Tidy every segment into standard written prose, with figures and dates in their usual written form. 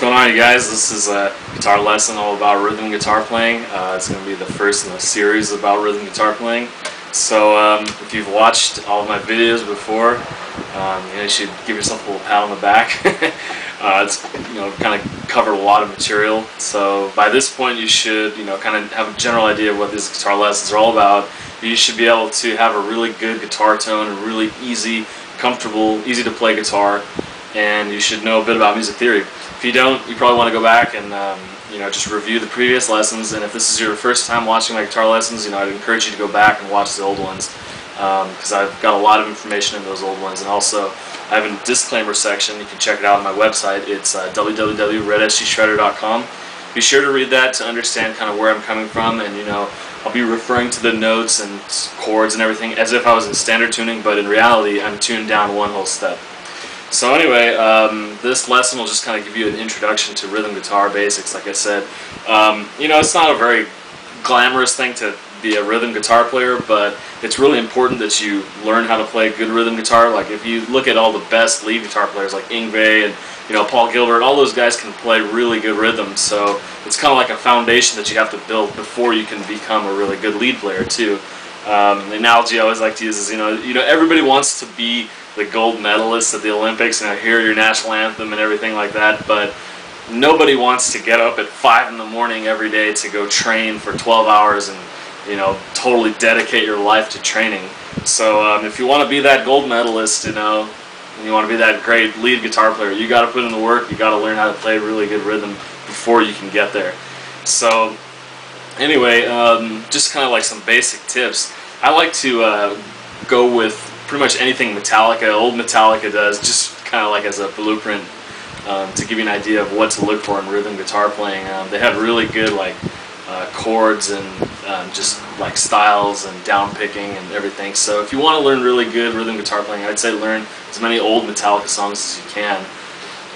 going on, you guys? This is a guitar lesson all about rhythm guitar playing. It's going to be the first in a series about rhythm guitar playing. So if you've watched all of my videos before, you should give yourself a little pat on the back. It's kind of covered a lot of material. So by this point, you should kind of have a general idea of what these guitar lessons are all about. You should be able to have a really good guitar tone, and really easy, comfortable, easy to play guitar, and you should know a bit about music theory. If you don't, you probably want to go back and just review the previous lessons. And if this is your first time watching my guitar lessons, I'd encourage you to go back and watch the old ones, because I've got a lot of information in those old ones. And also, I have a disclaimer section. You can check it out on my website. It's www.redsgshredder.com. Be sure to read that to understand kind of where I'm coming from, and I'll be referring to the notes and chords and everything as if I was in standard tuning, but in reality, I'm tuned down one whole step. So anyway, this lesson will just kind of give you an introduction to rhythm guitar basics. Like I said, it's not a very glamorous thing to be a rhythm guitar player, but it's really important that you learn how to play good rhythm guitar. Like if you look at all the best lead guitar players like Yngwie and Paul Gilbert, all those guys can play really good rhythm. So it's kind of like a foundation that you have to build before you can become a really good lead player too. The analogy I always like to use is everybody wants to be the gold medalist at the Olympics and hear your national anthem and everything like that, but nobody wants to get up at 5 in the morning every day to go train for 12 hours and totally dedicate your life to training. So if you want to be that gold medalist, and you want to be that great lead guitar player, you got to put in the work. You got to learn how to play really good rhythm before you can get there. So anyway, just kind of like some basic tips. I like to go with pretty much anything Metallica, old Metallica does, just kind of like as a blueprint to give you an idea of what to look for in rhythm guitar playing. They have really good chords and just like styles and down picking and everything. So if you want to learn really good rhythm guitar playing, I'd say learn as many old Metallica songs as you can.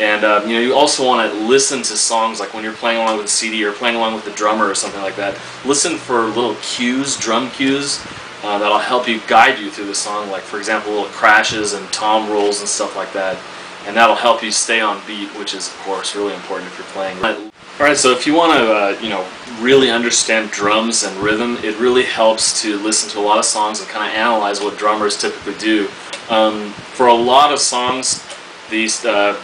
And you also want to listen to songs like when you're playing along with a CD or playing along with the drummer or something like that. Listen for little cues, drum cues, that'll help you guide you through the song. Like for example, little crashes and tom rolls and stuff like that. And that'll help you stay on beat, which is of course really important if you're playing. Alright, so if you want to really understand drums and rhythm, it really helps to listen to a lot of songs and kind of analyze what drummers typically do. For a lot of songs, these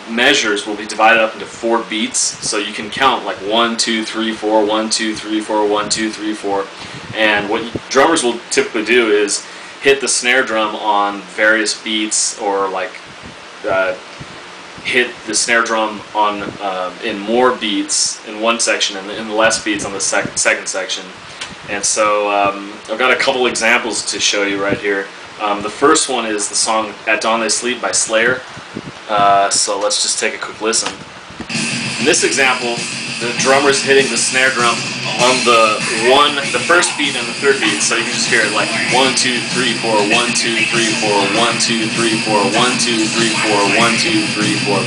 measures will be divided up into 4 beats, so you can count like 1, 2, 3, 4, 1, 2, 3, 4, 1, 2, 3, 4. And what drummers will typically do is hit the snare drum on various beats, or hit the snare drum on in more beats in one section and in less beats on the second section. And so I've got a couple examples to show you right here. The first one is the song "At Dawn They Sleep" by Slayer. So let's just take a quick listen. In this example, the drummer's hitting the snare drum on the first beat and the third beat, so you can just hear it like 1, 2, 3, 4, 1, 2, 3, 4, 1, 2, 3, 4, 1, 2, 3, 4, 1, 2, 3, 4.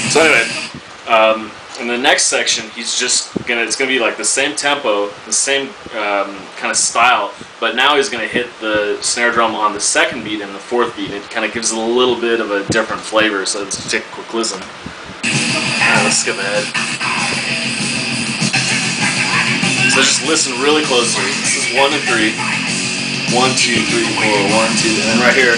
So anyway, in the next section, it's gonna be like the same tempo, the same kind of style, but now he's gonna hit the snare drum on the second beat and the fourth beat. It kind of gives it a little bit of a different flavor. So let's take a quick listen. Let's skip ahead. So just listen really closely. This is 1 and 3. 1, 2, 3, 4, 1, 2, and then right here.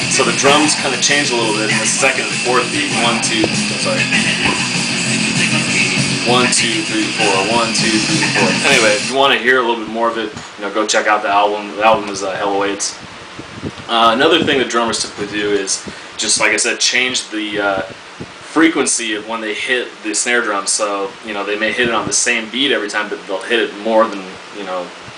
So the drums kind of change a little bit in the second and fourth beat. 1, 2, sorry. 1, 2, 3, 4, 1, 2, 3, 4. Anyway, if you want to hear a little bit more of it, go check out the album. The album is Hell Awaits. Another thing that drummers typically do is just, like I said, change the frequency of when they hit the snare drum. So they may hit it on the same beat every time, but they'll hit it more than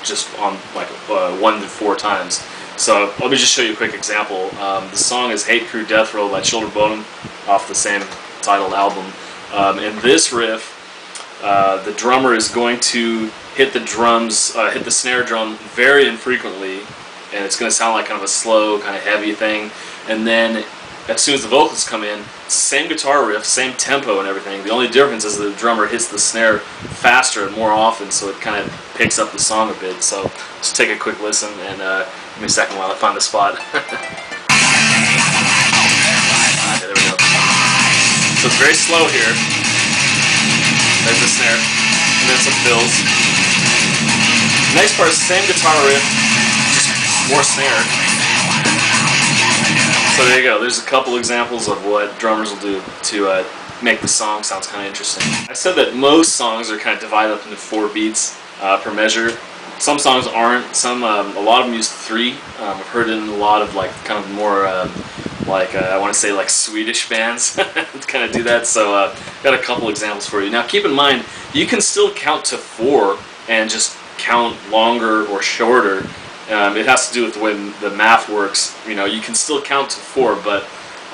just on like 1 to 4 times. So let me just show you a quick example. The song is "Hate Crew Death Row" by Children of Bodom, off the same titled album. In this riff, the drummer is going to hit the snare drum very infrequently, and it's going to sound like kind of a slow, kind of heavy thing. And then as soon as the vocals come in, same guitar riff, same tempo and everything. The only difference is the drummer hits the snare faster and more often, so it kind of picks up the song a bit. So just take a quick listen, and give me a second while I find the spot. Okay, there we go. So it's very slow here. There's the snare, and then some fills. Next part is the same guitar riff, just more snare. So there you go. There's a couple examples of what drummers will do to make the song sounds kind of interesting. I said that most songs are kind of divided up into 4 beats per measure. Some songs aren't. Some a lot of them use 3. I've heard it in a lot of like kind of more I want to say like Swedish bands kind of do that. So got a couple examples for you. Now keep in mind you can still count to 4 and just count longer or shorter. It has to do with the way the math works. You know, you can still count to 4, but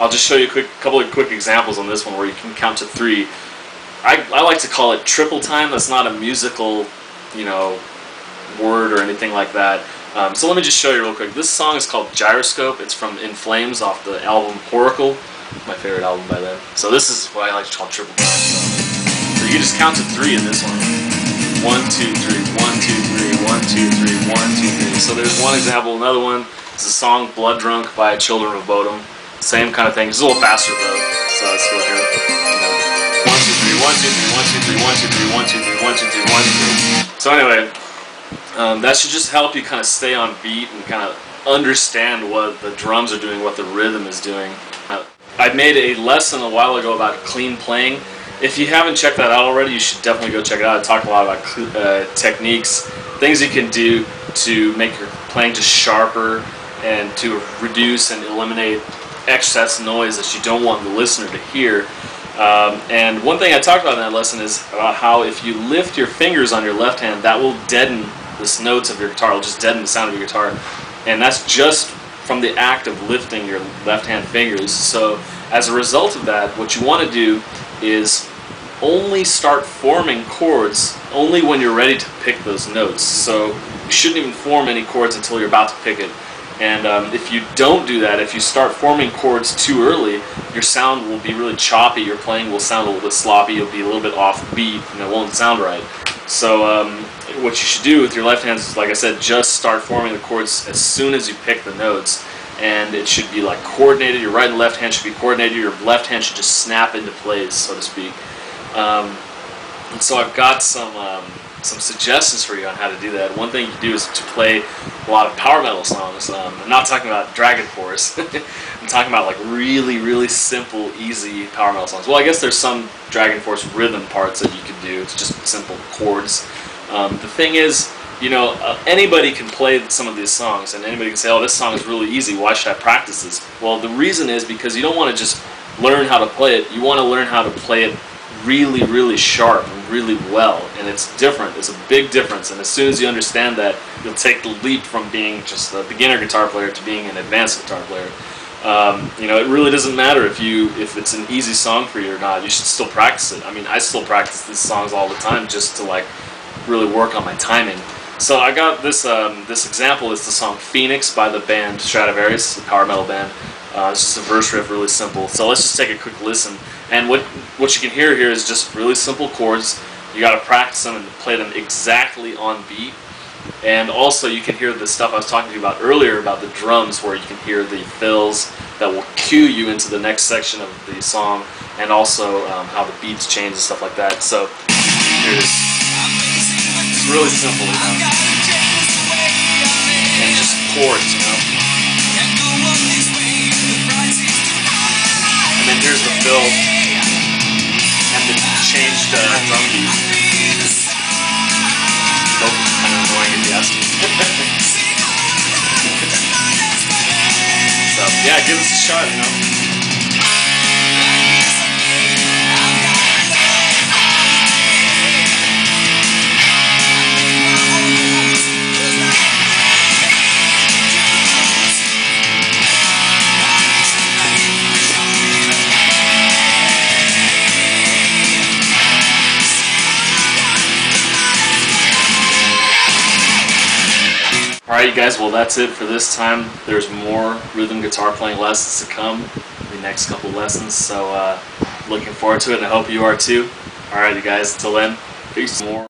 I'll just show you a couple of quick examples on this one where you can count to 3. I like to call it triple time. That's not a musical, you know, word or anything like that. So let me just show you real quick. This song is called Gyroscope. It's from In Flames off the album Oracle, my favorite album by them. So this is what I like to call triple time. So you can just count to 3 in this one. 1, 2, 3, 1, 2, 3, 1, 2, 3, 1, 2, 3. So there's one example. Another one is the song Blood Drunk by Children of Bodom. Same kind of thing. It's a little faster though. So let's go here. 1, 2, 3, 1, 2, 3, 1, 2, 3, 1, 2, 3, 1, 2, 3, 1, 2, 3. So anyway, that should just help you kind of stay on beat and kind of understand what the drums are doing, what the rhythm is doing. I made a lesson a while ago about clean playing. If you haven't checked that out already, you should definitely go check it out. I talk a lot about techniques, things you can do to make your playing just sharper and to reduce and eliminate excess noise that you don't want the listener to hear. And one thing I talked about in that lesson is about how if you lift your fingers on your left hand, that will deaden the notes of your guitar. It'll just deaden the sound of your guitar. And that's just from the act of lifting your left hand fingers. So as a result of that, what you want to do is only start forming chords only when you're ready to pick those notes. So you shouldn't even form any chords until you're about to pick it. And if you don't do that, if you start forming chords too early, your sound will be really choppy, your playing will sound a little bit sloppy, you'll be a little bit off beat, and it won't sound right. So what you should do with your left hand is, like I said, just start forming the chords as soon as you pick the notes. And it should be like coordinated, your right and left hand should be coordinated, your left hand should just snap into place, so to speak. And so I've got some suggestions for you on how to do that. One thing you can do is to play a lot of power metal songs. I'm not talking about Dragon Force. I'm talking about like really, really simple, easy power metal songs. Well, I guess there's some Dragon Force rhythm parts that you can do. It's just simple chords. The thing is, you know, anybody can play some of these songs, and anybody can say, oh, this song is really easy, why should I practice this? Well, the reason is because you don't want to just learn how to play it, you want to learn how to play it really, really sharp and really well, and it's different. It's a big difference, and as soon as you understand that, you'll take the leap from being just a beginner guitar player to being an advanced guitar player. You know, it really doesn't matter if it's an easy song for you or not. You should still practice it. I mean, I still practice these songs all the time just to like really work on my timing. So I got this this example is the song Phoenix by the band Stratovarius, a power metal band. It's just a verse riff, really simple. So let's just take a quick listen. And what you can hear here is just really simple chords. You got to practice them and play them exactly on beat. And also you can hear the stuff I was talking to you about earlier about the drums, where you can hear the fills that will cue you into the next section of the song, and also how the beats change and stuff like that. So here it is. It's really simple, you know. And just chords, you know. And then here's the fill and the changed drum beat. Nope, kind of annoying if you ask me. So yeah, give us a shot, you know. Alright you guys, well that's it for this time. There's more rhythm guitar playing lessons to come in the next couple lessons, so looking forward to it, and I hope you are too. Alright you guys, until then, peace. More